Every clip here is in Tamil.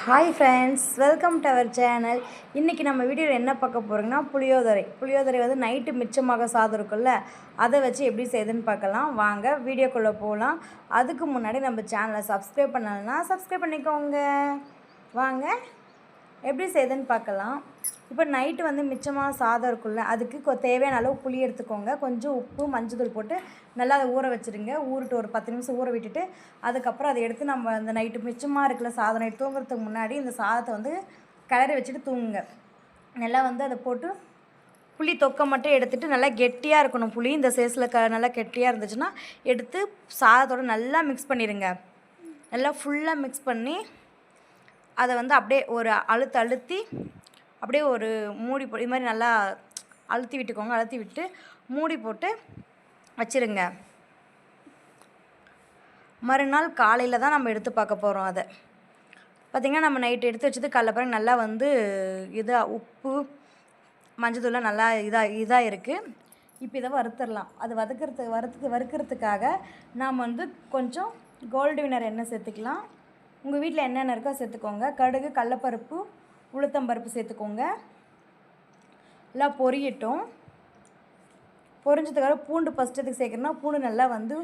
Hi friends, welcome to our channel. இன்றைக்கி நம்ம வீடியோவில் என்ன பார்க்க போகிறோங்கன்னா புளியோதரை வந்து நைட்டு மிச்சமாக சாதம் இருக்குல்ல, அதை வச்சு எப்படி செய்யுதுன்னு பார்க்கலாம். வாங்க வீடியோக்குள்ளே போகலாம். அதுக்கு முன்னாடி நம்ம சேனலை சப்ஸ்கிரைப் பண்ணலைன்னா சப்ஸ்கிரைப் பண்ணிக்கோங்க. வாங்க எப்படி செய்யுதுன்னு பார்க்கலாம். இப்போ நைட்டு வந்து மிச்சமாக சாதம் இருக்குல்ல, அதுக்கு தேவையான அளவு புளி எடுத்துக்கோங்க. கொஞ்சம் உப்பு மஞ்சள் போட்டு நல்லா அதை ஊற வச்சுருங்க. ஊறிட்டு ஒரு 10 நிமிஷம் ஊற விட்டுட்டு அதுக்கப்புறம் அதை எடுத்து நம்ம அந்த நைட்டு மிச்சமாக இருக்குல்ல சாதம், நைட்டு தூங்குறதுக்கு முன்னாடி இந்த சாதத்தை வந்து கிளறி வச்சுட்டு தூங்குங்க. நல்லா வந்து அதை போட்டு புளி தொக்கை மட்டும் எடுத்துகிட்டு நல்லா கெட்டியாக இருக்கணும். புளி இந்த சைஸில் நல்லா கெட்டியாக இருந்துச்சுன்னா எடுத்து சாதத்தோடு நல்லா மிக்ஸ் பண்ணிடுங்க. நல்லா ஃபுல்லாக மிக்ஸ் பண்ணி அதை வந்து அப்படியே ஒரு அழுத்தி அப்படியே ஒரு மூடி இது மாதிரி நல்லா அழுத்தி விட்டுக்கோங்க. அழுத்தி விட்டு மூடி போட்டு வச்சுருங்க. மறுநாள் காலையில் தான் நம்ம எடுத்து பார்க்க போகிறோம். அதை பார்த்திங்கன்னா நம்ம நைட்டு எடுத்து வச்சது காலைல பிறகு நல்லா வந்து உப்பு மஞ்சத்தூள்லாம் நல்லா இதாக இருக்குது. இப்போ இதை வறுத்துடலாம். அது வறுக்கிறதுக்காக நாம் வந்து கொஞ்சம் கோல்டு வினர் எண்ணெய் சேர்த்துக்கலாம். உங்கள் வீட்டில் என்னென்ன இருக்கோ சேர்த்துக்கோங்க. கடுகு, கடலப்பருப்பு, உளுத்தம்பருப்பு சேர்த்துக்கோங்க. எல்லாம் பொரியட்டும். பொரிஞ்சதுக்காக பூண்டு ஃபஸ்ட்டு எதுக்கு சேர்க்குறேன்னா, பூண்டு நல்லா வந்து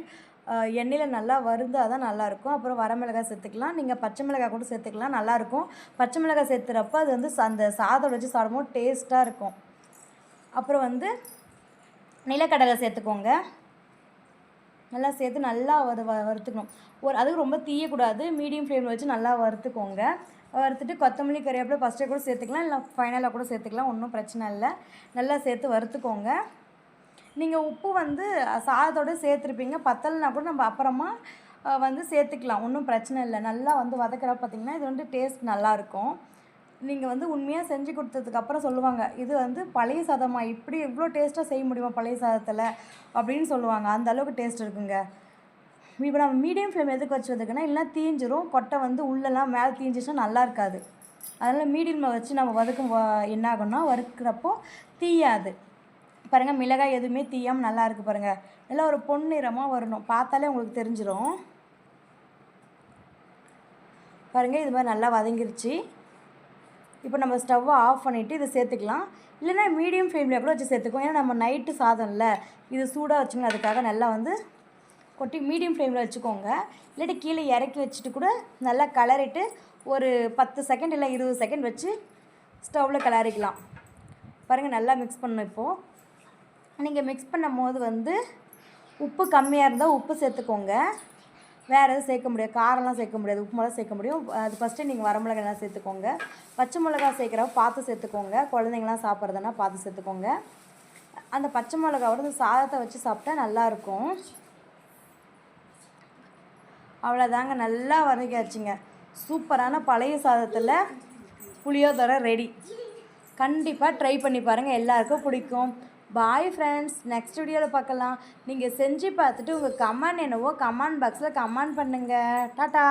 எண்ணெயில் நல்லா வறுந்தால் தான் நல்லாயிருக்கும். அப்புறம் வரமிளகாய் சேர்த்துக்கலாம். நீங்கள் பச்சை மிளகாய் கூட சேர்த்துக்கலாம், நல்லாயிருக்கும். பச்சை மிளகாய் சேர்த்துறப்ப அது வந்து அந்த சாதம் வச்சு சாப்பிடும்போது டேஸ்ட்டாக இருக்கும். அப்புறம் வந்து நிலக்கடலை சேர்த்துக்கோங்க. நல்லா சேர்த்து நல்லா வறுத்துக்கணும். அதுக்கு ரொம்ப தீயக்கூடாது. மீடியம் ஃப்ளேமில் வச்சு நல்லா வறுத்துக்கோங்க. வறுத்துட்டு கொத்தமல்லி கறிவேப்பிலை ஃபஸ்ட்டே கூட சேர்த்துக்கலாம், இல்லை ஃபைனலாக கூட சேர்த்துக்கலாம், ஒன்றும் பிரச்சனை இல்லை. நல்லா சேர்த்து வறுத்துக்கோங்க. நீங்கள் உப்பு வந்து சாதத்தோடு சேர்த்துருப்பீங்க, பத்தலைனா கூட நம்ம அப்புறமா வந்து சேர்த்துக்கலாம், ஒன்றும் பிரச்சனை இல்லை. நல்லா வந்து வதக்கிறப்ப பார்த்திங்கன்னா இது வந்து டேஸ்ட் நல்லாயிருக்கும். நீங்கள் வந்து உண்மையாக செஞ்சு கொடுத்ததுக்கப்புறம் சொல்லுவாங்க, இது வந்து பழைய சாதமா, இப்படி இவ்வளோ டேஸ்ட்டாக செய்ய முடியுமா பழைய சாதத்தில் அப்படின்னு சொல்லுவாங்க. அந்த அளவுக்கு டேஸ்ட் இருக்குங்க. இப்போ நம்ம மீடியம் ஃப்ளேம் எதுக்கு வச்சுருதுக்குன்னா, இல்லைனா தீஞ்சிரும். கொட்டை வந்து உள்ளெல்லாம் மேலே தீஞ்சிச்சுன்னா நல்லா இருக்காது. அதனால் மீடியமில் வச்சு நம்ம என்ன ஆகும்னா வறுக்கிறப்போ தீயாது. பாருங்கள், மிளகாய் எதுவுமே தீயாமல் நல்லா இருக்குது பாருங்கள். நல்லா ஒரு பொன்னிறமாக வரணும், பார்த்தாலே உங்களுக்கு தெரிஞ்சிடும். பாருங்கள், இது மாதிரி நல்லா வதங்கிருச்சு. இப்போ நம்ம ஸ்டவ்வை ஆஃப் பண்ணிவிட்டு இதை சேர்த்துக்கலாம். இல்லைனா மீடியம் ஃப்ளேமில் கூட வச்சு சேர்த்துக்கோம். ஏன்னா நம்ம நைட்டு சாதம் இல்லை, இது சூடாக வச்சுங்க, அதுக்காக நல்லா வந்து கொட்டி மீடியம் ஃப்ளேமில் வச்சுக்கோங்க. இல்லாட்டி கீழே இறக்கி வச்சுட்டு கூட நல்லா கிளறிட்டு ஒரு 10 செகண்ட் இல்லை 20 செகண்ட் வச்சு ஸ்டவ்வில் கிளறிக்கலாம். பாருங்கள், நல்லா மிக்ஸ் பண்ணணும். இப்போது நீங்கள் மிக்ஸ் பண்ணும் போது வந்து உப்பு கம்மியாக இருந்தால் உப்பு சேர்த்துக்கோங்க. வேறு எதுவும் சேர்க்க முடியாது, காரம்லாம் சேர்க்க முடியாது, உப்பு மிளகா சேர்க்க முடியும். அது ஃபஸ்ட்டு நீங்கள் வரமிளகாய்லாம் சேர்த்துக்கோங்க. பச்சை மிளகா சேர்க்குறப்ப பார்த்து சேர்த்துக்கோங்க. குழந்தைங்களாம் சாப்பிட்றதுனா பார்த்து சேர்த்துக்கோங்க. அந்த பச்சை மிளகாவோட சாதத்தை வச்சு சாப்பிட்டா நல்லாயிருக்கும். அவ்வளோதாங்க, நல்லா வதக்கியாச்சுங்க. சூப்பரான பழைய சாதத்தில் புளியோதரை ரெடி. கண்டிப்பாக ட்ரை பண்ணி பாருங்கள், எல்லாருக்கும் பிடிக்கும். பாய் ஃப்ரெண்ட்ஸ், நெக்ஸ்ட் வீடியோவில் பார்க்கலாம். நீங்கள் செஞ்சு பார்த்துட்டு உங்கள் கமெண்ட் என்னவோ கமெண்ட் பாக்ஸில் கமெண்ட் பண்ணுங்கள். டாட்டா.